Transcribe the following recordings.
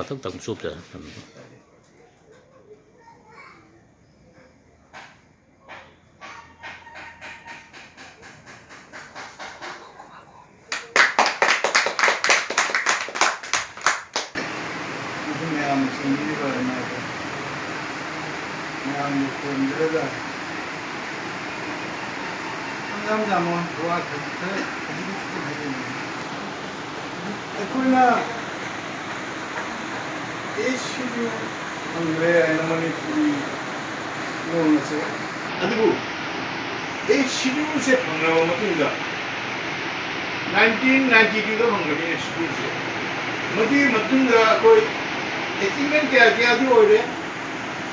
ꯃꯊꯛꯇꯪ ꯆꯨꯞꯇ achievement kaya di ore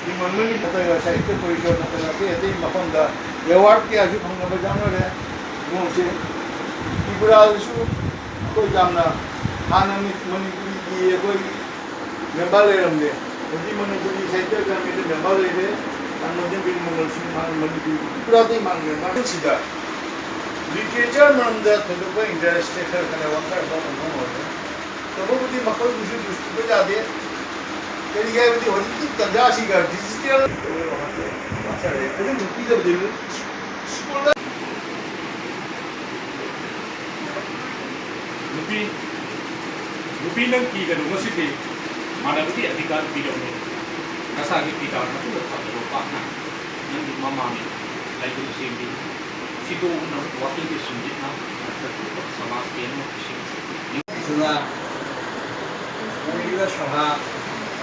di manmani pata site position na ate mafam da award kya ju phang ba jang re mo che ibra su ko jamna hanami manipuri ki koi member le ramde odi manipuri site ka me member le de an mo bin mo su manipuri ibra de mang member sida literature man da to ko interest ka kana wa ka ba mo तो वो भी मकल दूसरी दृष्टि पे जाते हैं कहीं क्या होती है होती है तंजासी का डिजिटल अच्छा है लेकिन मुक्ति जब दिल स्कूल का मुक्ति नंग की करूँ मस्जिद में मानव की अधिकार भी जो है ऐसा कि पिता ना तो वो पाना नंग मामा में लाइक उस सेमी सिद्धू ना वाकिंग के सुनते ना समाज के ना सुना 우리가 서하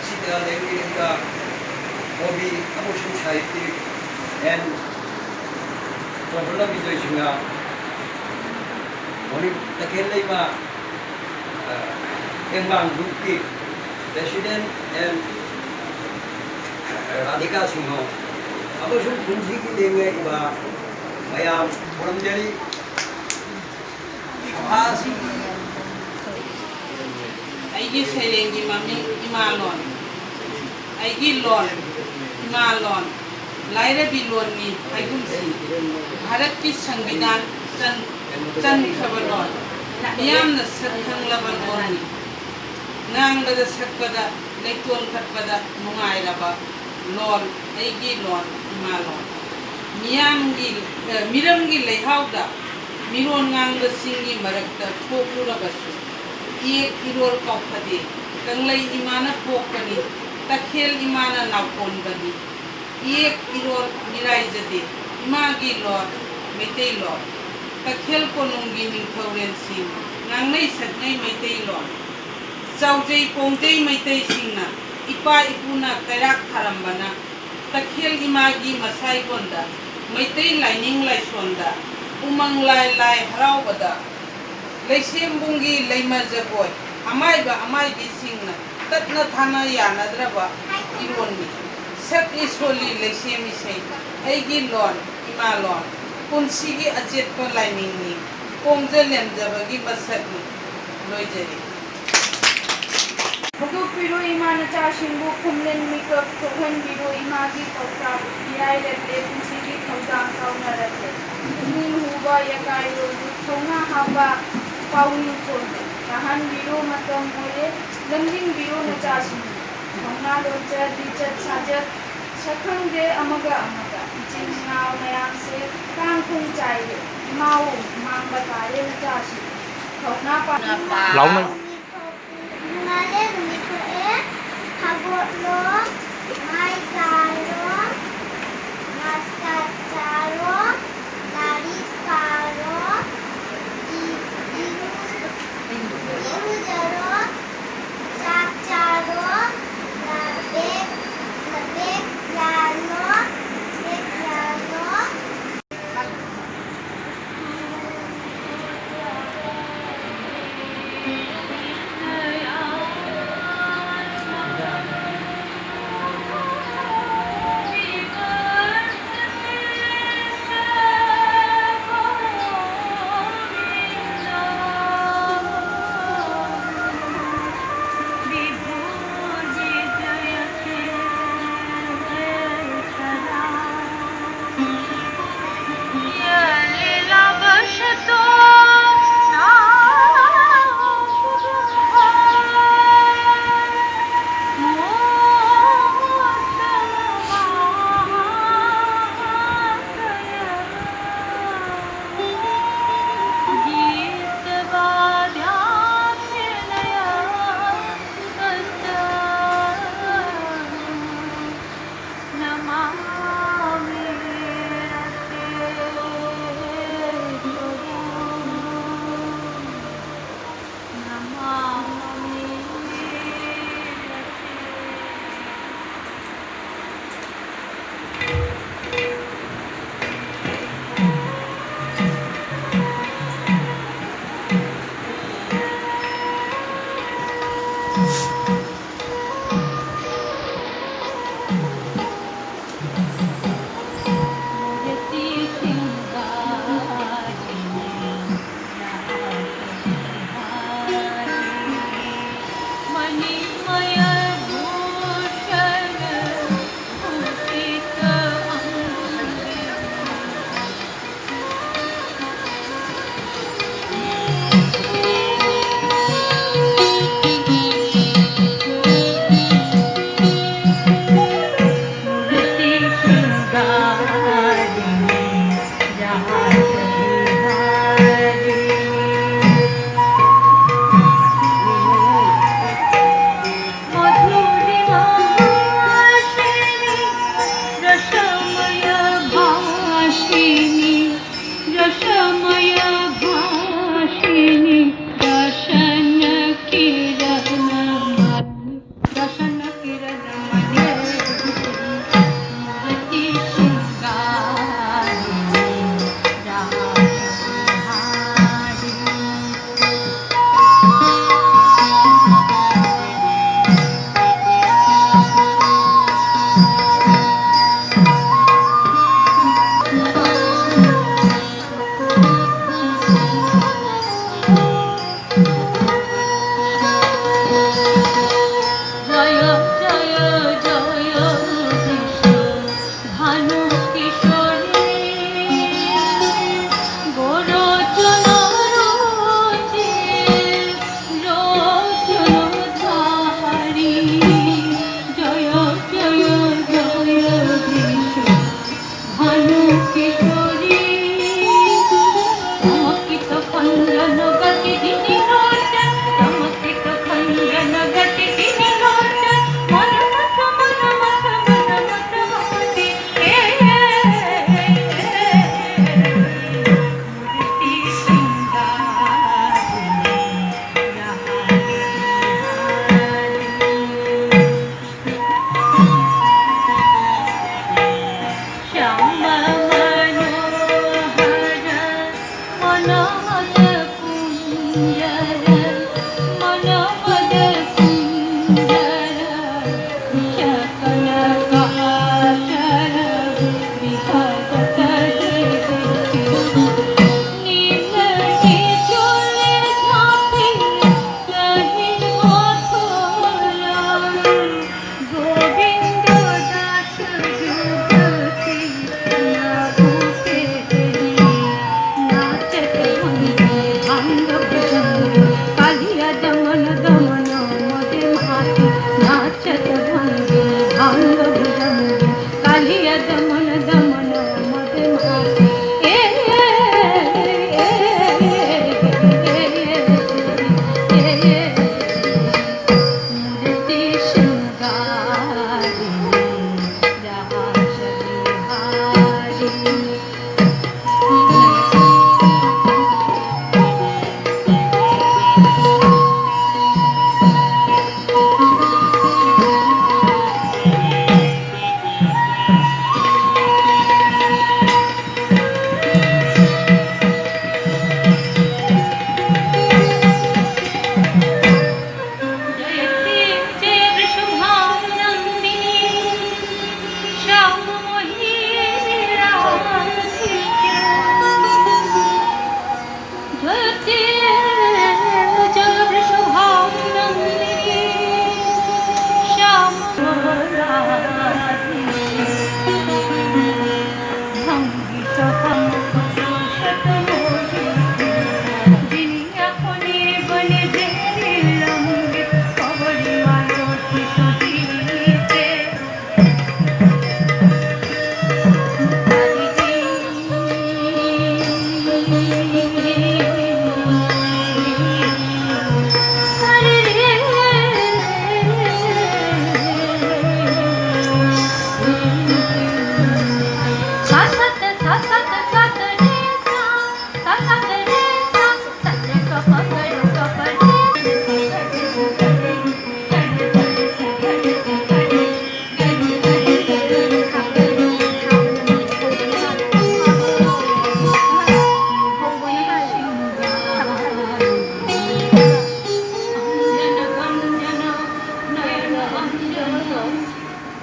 시대가 내리니까 법이 하고싶은 사이트 앤 problem itu juga oni takele ma embang bukti presiden and radika singho apa sih kunci ki dewe ba mayam orang jadi sahasi aigi serengi mami imalon aigi lon imalon laira bilon ni aigum si bharat ki संविधान चन खबरन नियम न सखंग लबन ओनी नांगदा सकदा लेतोन खतबदा नुंगाई रबा lawn aigi lon imalon नियमगी मिरमगी लेहावदा मिरोन ngang singi marakta thokurabasu एक इरोल कौफदे कंगलई इमाना पोकनी तखेल इमाना नाउकोन बनी एक इरोल मिराइजदे Imangi law मेते लॉ तखेल कोनुंगी निंथौरेन सिंह नांगनै सतनै मेते लॉ चाउजै पोंजै मेते सिंहना इपा इपुना कैराक थारंबना तखेल इमागी मसाई गोंदा मेते लाइनिंग लाइसोंदा उमंग लाइ लाइ हरावबदा लेसेम्बुंगी लेमजबोय अमाइबा अमाइबी सिंगना तत्ना थाना यानद्रबा इरोनी सक इसोली लेसेमी से एगी लॉन इमा लॉन पुंसीगी अचेत को लाइनिंगनी कोंजे लेमजबगी मसकनी लोइजरी Hudu piru ima na chashingbu kumlen mikap kokhan biru ima ki kauta iyai lele punsigi kauta kauna rate nin huba yakai ro thonga haba paunu konde kahan biru matam mole lamding biru na chashingbu thonga locha dichat sajat sakhang de amaga amaga ichin ngao mayam se kang khung chai de mau mang batare na chashingbu thonga pa lâu mấy Ngale rumikoe habot lo mai karo maskar karo laris karo iru jaro sak jaro labek yano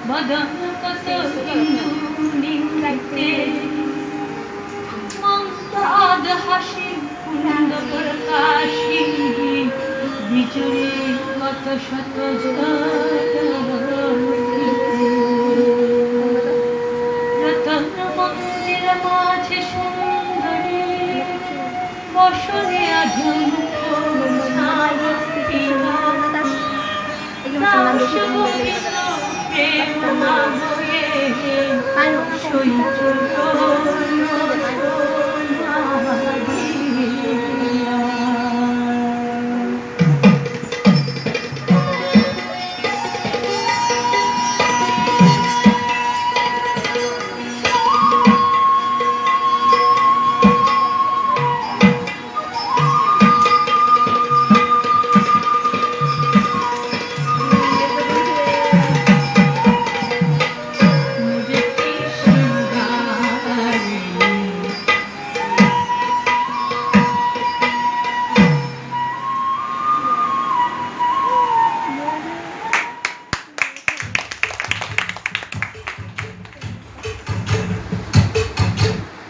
बदन कत निंदते मंदाद हासि कुंद प्रकाशी बिजुरी कत शत रतन मंदिर माझे सुंदरी बसने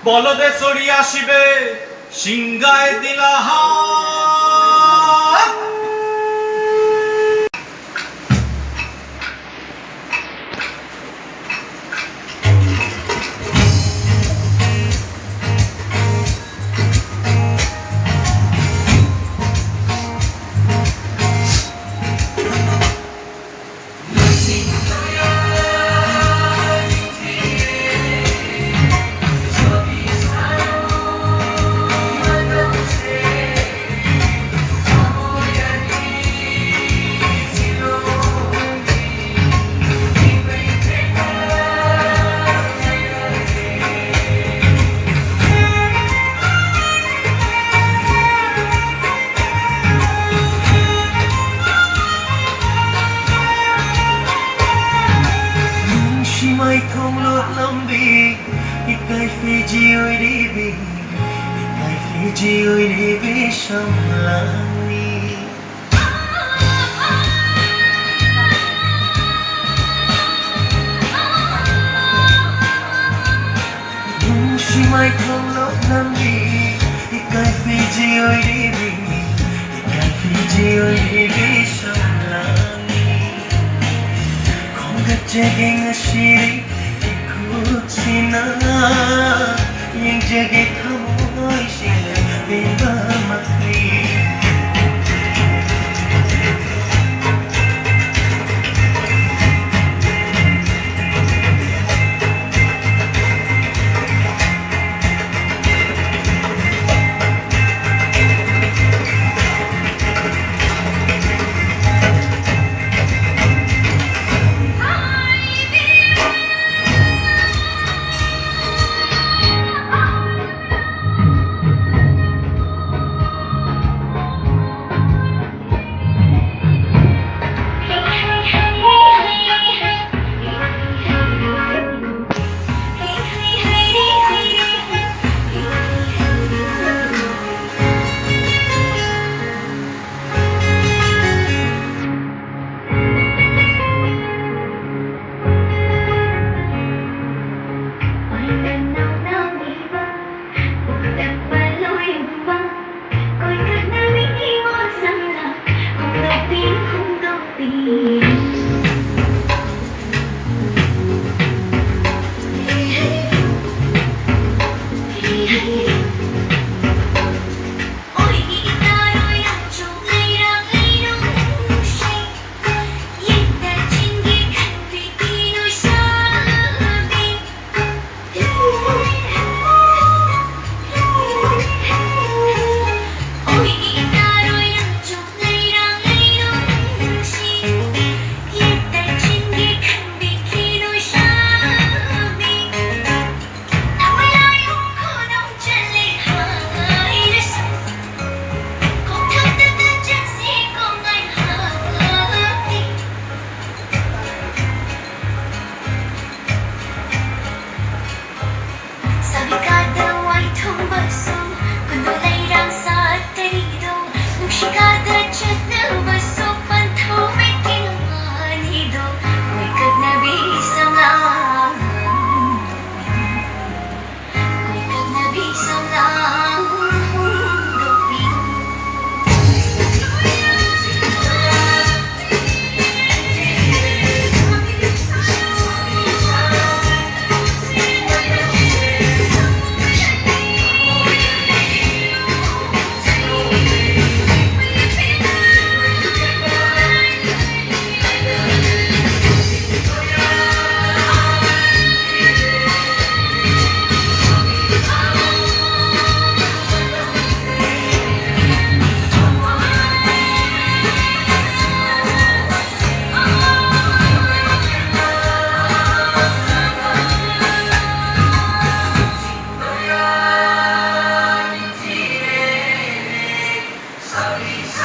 বলদে চড়ি আসিবে সিংগায় দিলা হাত Mai không lột lắm đi cái phi chi ơi đi vì cái phi chi ơi đi vì sông làng đi chỉ mai không lột lắm đi cái phi chi ơi đi vì cái phi chi ơi đi vì sông làng đi không gặp jaging asiri ikutina yang jaga kamu sila bimba makri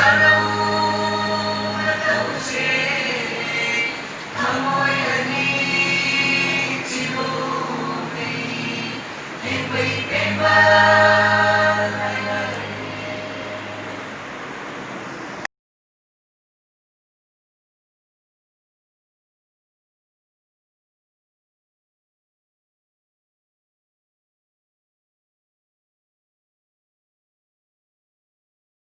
Sarah